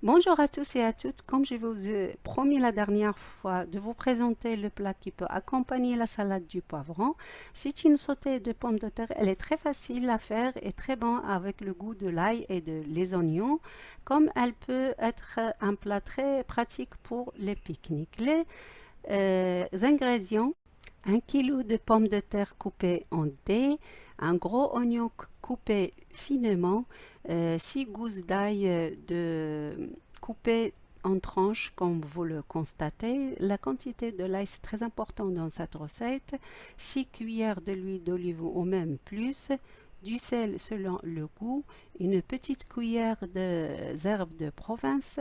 Bonjour à tous et à toutes. Comme je vous ai promis la dernière fois de vous présenter le plat qui peut accompagner la salade du poivron, c'est une sautée de pommes de terre. Elle est très facile à faire et très bon avec le goût de l'ail et les oignons, comme elle peut être un plat très pratique pour les pique-niques. Les ingrédients: 1 kilo de pommes de terre coupées en dés, un gros oignon coupé finement, 6 gousses d'ail coupées en tranches comme vous le constatez. La quantité de l'ail c'est très important dans cette recette. 6 cuillères de l'huile d'olive ou même plus, du sel selon le goût, une petite cuillère de herbes de Provence,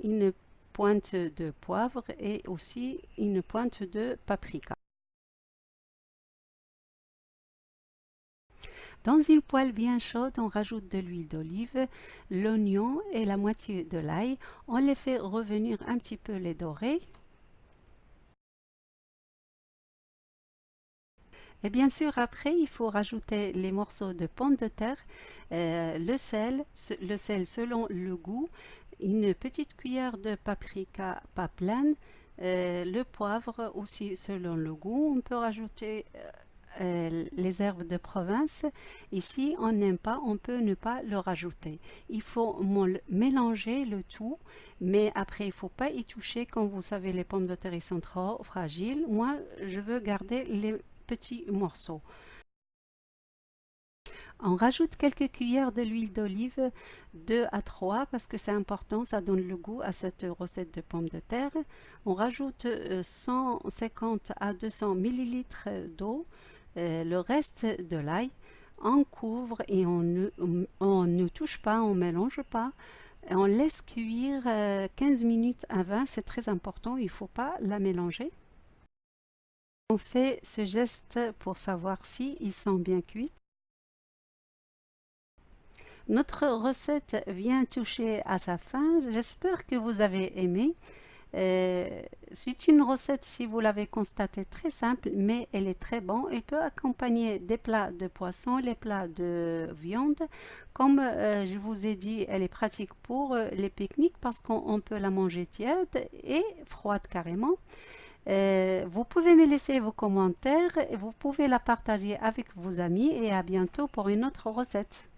une pointe de poivre et aussi une pointe de paprika. Dans une poêle bien chaude, on rajoute de l'huile d'olive, l'oignon et la moitié de l'ail. On les fait revenir un petit peu les dorer. Et bien sûr, après, il faut rajouter les morceaux de pommes de terre, le sel selon le goût, une petite cuillère de paprika pas pleine, le poivre aussi selon le goût. On peut rajouter les herbes de province. Ici, on n'aime pas, on peut ne pas le rajouter. Il faut mélanger le tout, mais après, il ne faut pas y toucher. Comme vous savez, les pommes de terre sont trop fragiles. Moi, je veux garder les petits morceaux. On rajoute quelques cuillères de l'huile d'olive, 2 à 3 parce que c'est important, ça donne le goût à cette recette de pommes de terre. On rajoute 150 à 200 millilitres d'eau, le reste de l'ail. On couvre et on ne touche pas, on ne mélange pas. On laisse cuire 15 minutes à 20, c'est très important, il ne faut pas la mélanger. On fait ce geste pour savoir si ils sont bien cuits. Notre recette vient toucher à sa fin. J'espère que vous avez aimé. C'est une recette, si vous l'avez constaté, très simple, mais elle est très bonne. Elle peut accompagner des plats de poisson, les plats de viande. Comme je vous ai dit, elle est pratique pour les pique-niques parce qu'on peut la manger tiède et froide carrément. Vous pouvez me laisser vos commentaires, vous pouvez la partager avec vos amis et à bientôt pour une autre recette.